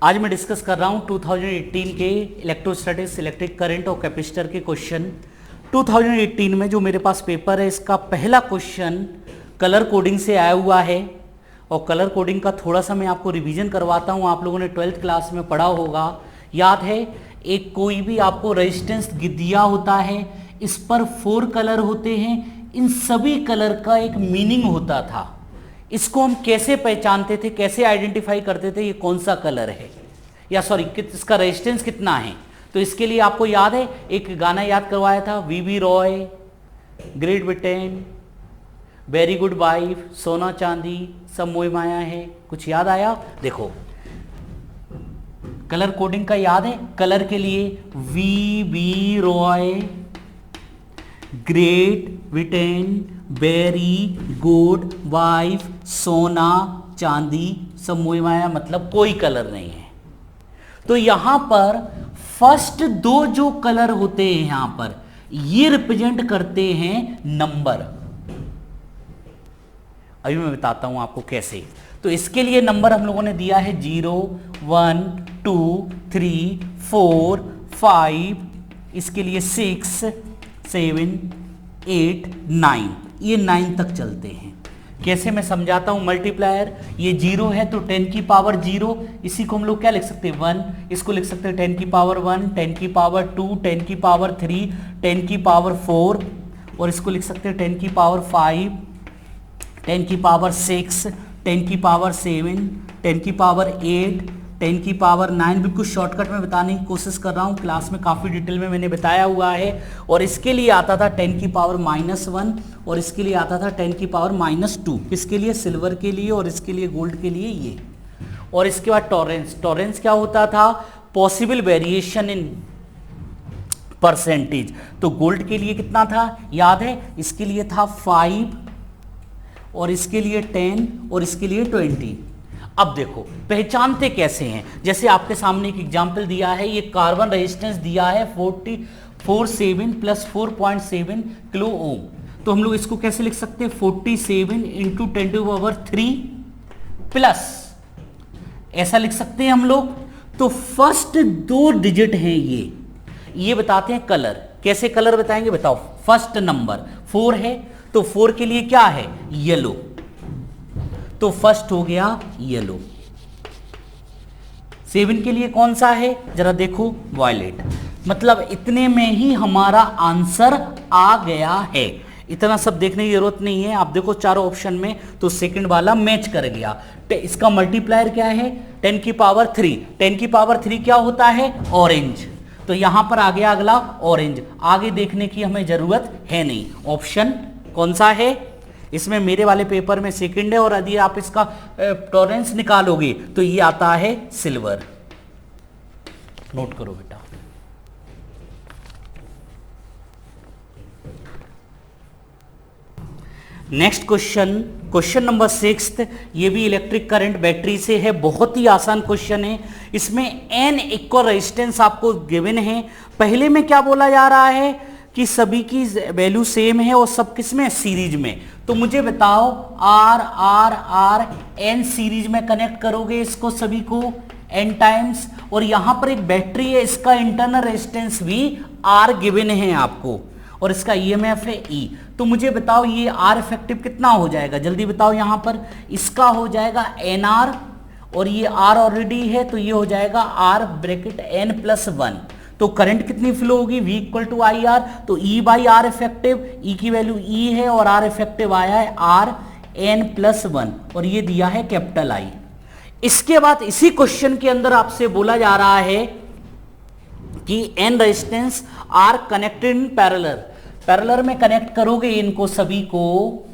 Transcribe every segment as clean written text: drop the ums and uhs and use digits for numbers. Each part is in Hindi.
आज मैं डिस्कस कर रहा हूँ 2018 के इलेक्ट्रोस्टैटिक्स, इलेक्ट्रिक करंट और कैपेसिटर के क्वेश्चन। 2018 में जो मेरे पास पेपर है इसका पहला क्वेश्चन कलर कोडिंग से आया हुआ है और कलर कोडिंग का थोड़ा सा मैं आपको रिवीजन करवाता हूँ। आप लोगों ने 12th क्लास में पढ़ा होगा, याद है। एक कोई भी आपको रेजिस्टेंस दिया होता है, इस पर 4 कलर होते हैं, इन सभी कलर का एक मीनिंग होता था। इसको हम कैसे पहचानते थे, कैसे आइडेंटिफाई करते थे ये कौन सा कलर है, या सॉरी इसका रेजिस्टेंस कितना है। तो इसके लिए आपको याद है एक गाना याद करवाया था, V Roy, Great Britain, very good wife, सोना चांदी सब मोह माया है। कुछ याद आया? देखो कलर कोडिंग का याद है। कलर के लिए V Roy, Great Britain, very good wife, सोना चांदी सब मोह माया, मतलब कोई कलर नहीं है। तो यहां पर फर्स्ट 2 जो कलर होते हैं यहां पर ये रिप्रेजेंट करते हैं नंबर। अभी मैं बताता हूं आपको कैसे। तो इसके लिए नंबर हम लोगों ने दिया है 0, 1, 2, 3, 4, 5, इसके लिए 6, 7, 8, 9, ये 9 तक चलते हैं। कैसे मैं समझाता हूं। मल्टीप्लायर ये 0 है तो 10 की पावर 0, इसी को हम लोग क्या लिख सकते हैं 1, इसको लिख सकते हैं 10 की पावर 1, 10 की पावर 2, 10 की पावर 3, 10 की पावर 4, और इसको लिख सकते हैं 10 की पावर 5, 10 की पावर 6, 10 की पावर 7, 10 की पावर 8, 10 की पावर 9। बिल्कुल शॉर्टकट में बताने की कोशिश कर रहा हूँ, क्लास में काफ़ी डिटेल में मैंने बताया हुआ है। और इसके लिए आता था 10 की पावर -1, और इसके लिए आता था 10 की पावर -2। किसके लिए? सिल्वर के लिए, और इसके लिए गोल्ड के लिए ये। और इसके बाद टॉरेंस। टॉरेंस क्या होता था? Possible variation in percentage. तो गोल्ड के लिए कितना था याद है? इसके लिए था 5, और इसके लिए 10, और इसके लिए 20। अब देखो पहचानते कैसे हैं। जैसे आपके सामने एक एग्जांपल दिया है, ये कार्बन रेजिस्टेंस दिया है 47 + 4.7 किलो ओम। तो हम लोग इसको कैसे लिख सकते हैं? 47 × 10⁻³ प्लस, ऐसा लिख सकते हैं हम लोग। तो फर्स्ट 2 डिजिट हैं ये बताते हैं कलर। कैसे कलर बताएंगे बताओ? फर्स्ट नंबर 4 है तो 4 के लिए क्या है? येलो। तो फर्स्ट हो गया येलो। 7 के लिए कौन सा है जरा देखो? वॉयलेट। मतलब इतने में ही हमारा आंसर आ गया है। इतना सब देखने की जरूरत नहीं है। आप देखो चारों ऑप्शन में तो सेकंड वाला मैच कर गया। इसका मल्टीप्लायर क्या है? 10 की पावर 3। 10 की पावर 3 क्या होता है? ऑरेंज। तो यहां पर आ गया अगला ऑरेंज। आगे देखने की हमें जरूरत है नहीं। ऑप्शन कौन सा है? इसमें मेरे वाले पेपर में सेकंड है, और यदि आप इसका टॉरेंस निकालोगे तो ये आता है सिल्वर। नोट करो बेटा। Next question number 6। ये भी इलेक्ट्रिक करंट बैटरी से है, बहुत ही आसान क्वेश्चन है। इसमें n इक्वल रेजिस्टेंस आपको गिवन है। पहले में क्या बोला जा रहा है कि सभी की वैल्यू सेम है और सब किसमें? सीरीज में। तो मुझे बताओ R n सीरीज में कनेक्ट करोगे इसको सभी को n टाइम्स, और यहां पर एक बैटरी है, इसका इंटरनल रेजिस्टेंस भी R गिवन है आपको, और इसका EMF है E। तो मुझे बताओ ये R इफेक्टिव कितना हो जाएगा? जल्दी बताओ। यहां पर इसका हो जाएगा NR, और ये R ऑलरेडी है तो ये हो जाएगा R ब्रैकेट n + 1। तो करंट कितनी फ्लो होगी? V = IR। तो E/R इफेक्टिव, E की वैल्यू E है और R इफेक्टिव आया है R n + 1, और ये दिया है कैपिटल I। इसके बाद इसी क्वेश्चन के अंदर आपसे बोला जा रहा है कि n resistance R connected in parallel में कनेक्ट करोगे इनको सभी को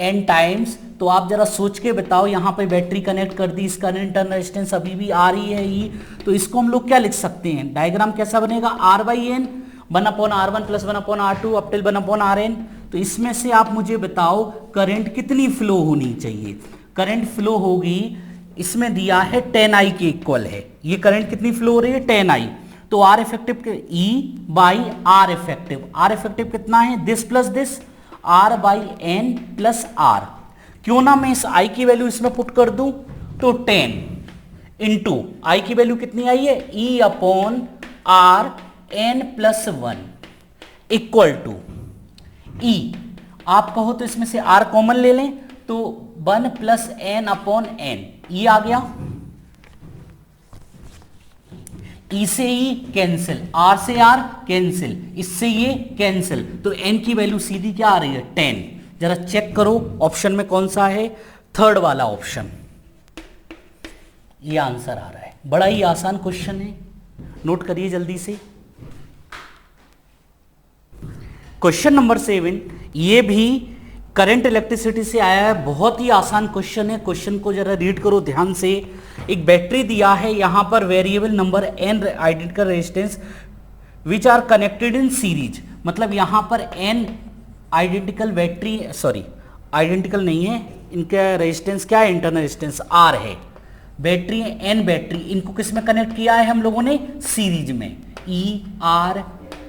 n टाइम्स। तो आप जरा सोच के बताओ, यहां पे बैटरी कनेक्ट कर दी, इसका इंटरनल रेजिस्टेंस अभी भी R ही है E। तो इसको हम लोग क्या लिख सकते हैं? डायग्राम कैसा बनेगा? R/n 1/R1 + 1/R2 up till 1/Rn। तो इसमें से आप मुझे बताओ करंट कितनी फ्लो होनी चाहिए? करंट फ्लो होगी, इसमें दिया है 10I के इक्वल है। ये करंट कितनी फ्लो हो रही है? 10I। तो R effective E/R effective. R effective कितना है? This plus this, R/n + R। क्यों ना मैं इस I की वैल्यू इसमें पुट कर दूं? तो 10 इंटू आई की वैल्यू कितनी आई है, E upon R N plus one equal to E, आप कहो तो इसमें से आर कॉमन ले लें तो 1 प्लस एन अपॉन एन, ई आ गया, ई से ई कैंसिल, आर से आर कैंसिल, इससे ये कैंसिल, तो एन की वैल्यू सीधी क्या आ रही है 10। जरा चेक करो ऑप्शन में कौन सा है, थर्ड वाला ऑप्शन, ये आंसर आ रहा है। बड़ा ही आसान क्वेश्चन है, नोट करिए जल्दी से। क्वेश्चन नंबर 7, ये भी करंट इलेक्ट्रिसिटी से आया है, बहुत ही आसान क्वेश्चन है। क्वेश्चन को जरा रीड करो ध्यान से। एक बैटरी दिया है, यहां पर variable number n identical resistance which are connected in series, मतलब यहां पर n identical battery, sorry identical नहीं है, इनका रेजिस्टेंस क्या है, इंटरनल रेजिस्टेंस आर है, बैटरी एन बैटरी, इनको किस में कनेक्ट किया है हम लोगों ने, सीरीज में, ई आर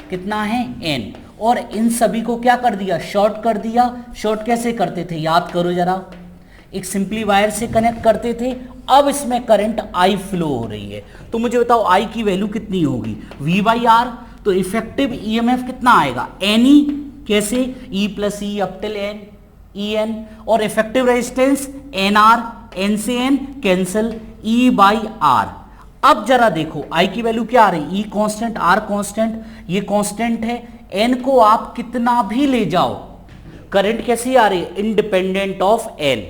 कितना है एन, और इन सभी को क्या कर दिया, शॉर्ट कर दिया। शॉर्ट कैसे करते थे याद करो जरा, एक सिंपली वायर से कनेक्ट करते थे, अब इसमें करंट आई फ्लो हो रही है, तो मुझे बताओ आई की वैल्यू कितनी होगी, V बाई आर, तो इफेक्टिव EMF कितना आएगा, एन ई, कैसे, E plus E up till N, E N, और effective resistance N R, N से N cancel, E by R. अब जरा देखो आई की वैल्यू क्या आ रही, ई कांस्टेंट आर कांस्टेंट, ये कांस्टेंट है, एन को आप कितना भी ले जाओ, करंट कैसी आ रही है, इंडिपेंडेंट ऑफ एन,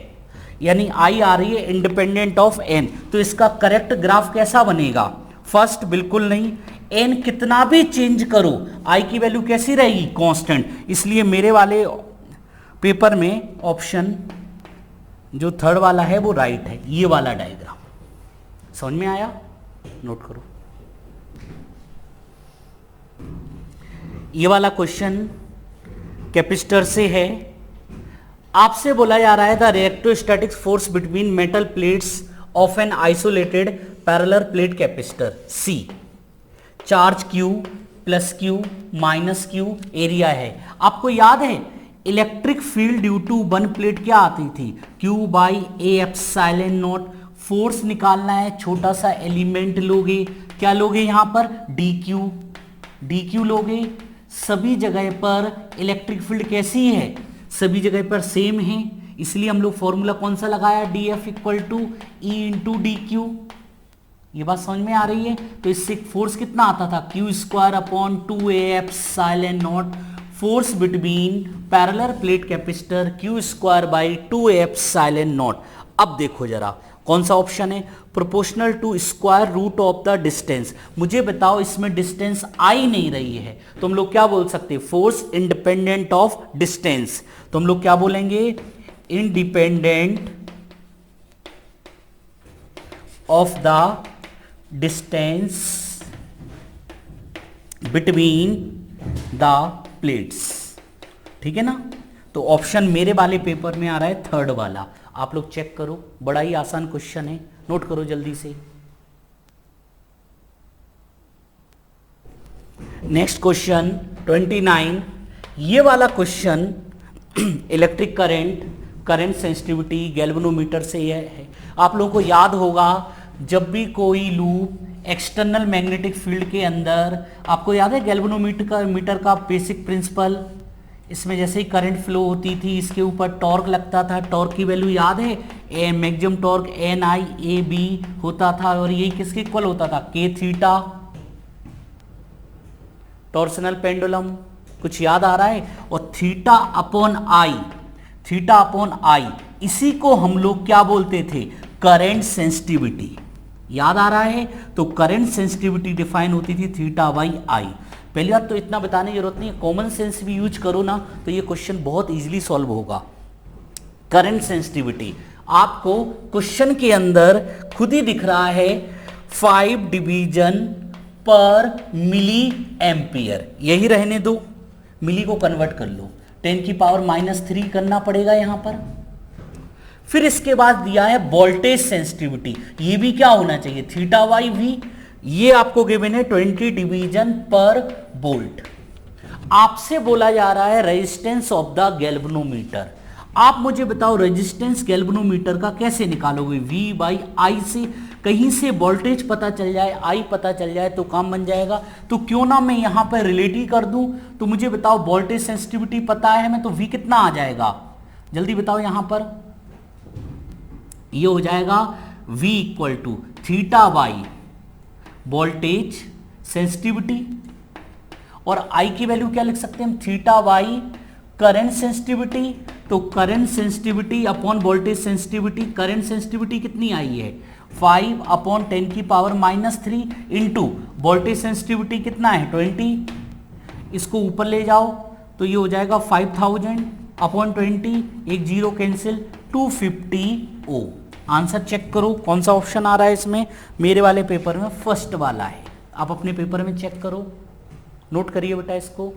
यानी आई आ रही है इंडिपेंडेंट ऑफ एन, तो इसका करेक्ट ग्राफ कैसा बनेगा, फर्स्ट बिल्कुल नहीं, एन कितना भी चेंज करो आई की वैल्यू कैसी रहेगी, कांस्टेंट, इसलिए मेरे वाले पेपर में ऑप्शन जो थर्ड वाला है वो राइट है, ये वाला डायग्राम। समझ में आया, नोट करो। ये वाला क्वेश्चन कैपेसिटर से है, आपसे बोला जा रहा है the electrostatic force between metal plates of an isolated parallel plate capacitor C, charge Q plus Q minus Q area है। आपको याद है electric field due to one plate क्या आती थी, Q by A epsilon naught, force निकालना है, छोटा सा एलिमेंट लोगे, क्या लोगे यहां पर, dq लोगे, सभी जगह पर इलेक्ट्रिक फील्ड कैसी है, सभी जगह पर सेम है, इसलिए हम लोग फॉर्मूला कौन सा लगाया, dF equal to E into D Q. ये बात समझ में आ रही है, तो इससे फोर्स कितना आता था, Q square upon 2a epsilon naught, force between parallel plate capacitor Q square by 2a epsilon naught. अब देखो जरा कौन सा ऑप्शन है, proportional to square root of the distance. मुझे बताओ इसमें डिस्टेंस आई नहीं रही है, तो हम लोग क्या बोल सकते हैं, फोर्स इंडिपेंडेंट ऑफ डिस्टेंस, तो हम लोग क्या बोलेंगे, independent of the distance between the plates, ठीक है ना। तो ऑप्शन मेरे वाले पेपर में आ रहा है थर्ड वाला, आप लोग चेक करो, बड़ा ही आसान क्वेश्चन है, नोट करो जल्दी से। नेक्स्ट क्वेश्चन 29, ये वाला question electric current sensitivity galvanometer से यह है। आप लोगों को याद होगा जब भी कोई लूप एक्सटर्नल मैग्नेटिक फील्ड के अंदर, आपको याद है गैल्वेनोमीटर का बेसिक प्रिंसिपल, इसमें जैसे ही करंट फ्लो होती थी इसके ऊपर टॉर्क लगता था, टॉर्क की वैल्यू याद है, ए मैक्सिमम टॉर्क NI/AB होता था, और यही किसके इक्वल होता था, K थीटा, टॉर्सनल पेंडुलम, कुछ याद आ रहा है, और थीटा अपॉन आई, इसी को हम लोग क्या बोलते थे, करंट सेंसिटिविटी, याद आ रहा है। तो करंट सेंसिटिविटी डिफाइन होती थी थीटा बाई आई। पहली बात तो इतना बताने की जरूरत नहीं है, कॉमन सेंस भी यूज करो ना तो ये क्वेश्चन बहुत इजीली सॉल्व होगा। करंट सेंसिटिविटी आपको क्वेश्चन के अंदर खुद ही दिख रहा है, 5 डिवीजन पर मिली एम्पियर, यही रहने दो, मिली को कन्वर्ट कर लो, 10 की पावर -3 करना पड़ेगा यहां पर। फिर इसके बाद दिया है वोल्टेज सेंसिटिविटी, ये भी क्या होना चाहिए, थीटा बाई वी, ये आपको गिवन है 20 डिवीजन पर वोल्ट। आपसे बोला जा रहा है रेजिस्टेंस ऑफ द गैल्वेनोमीटर। आप मुझे बताओ रेजिस्टेंस गैल्वेनोमीटर का कैसे निकालोगे, V बाई आई से कहीं से वोल्टेज पता चल जाए, आई पता चल जाए तो काम बन जाएगा। तो क्यों ना मैं यहां पर रिलेटिव कर दूं। तो मुझे बताओ वोल्टेज सेंसिटिविटी पता है हमें, तो V कितना आ जाएगा, जल्दी बताओ। यहां पर ये हो जाएगा V equal to theta by voltage sensitivity, और I की वैल्यू क्या लिख सकते हैं हम, थीटा बाई करंट सेंसिटिविटी। तो current sensitivity upon voltage sensitivity, current sensitivity कितनी आई है 5 अपॉन 10 की पावर -3 इंटू वोल्टेज सेंसिटिविटी कितना है 20। इसको ऊपर ले जाओ तो ये हो जाएगा 5000 अपॉन 20, एक जीरो कैंसिल, 250 ओम। आंसर चेक करो कौन सा ऑप्शन आ रहा है इसमें, मेरे वाले पेपर में फर्स्ट वाला है। आप अपने पेपर में चेक करो, नोट करिए बेटा इसको।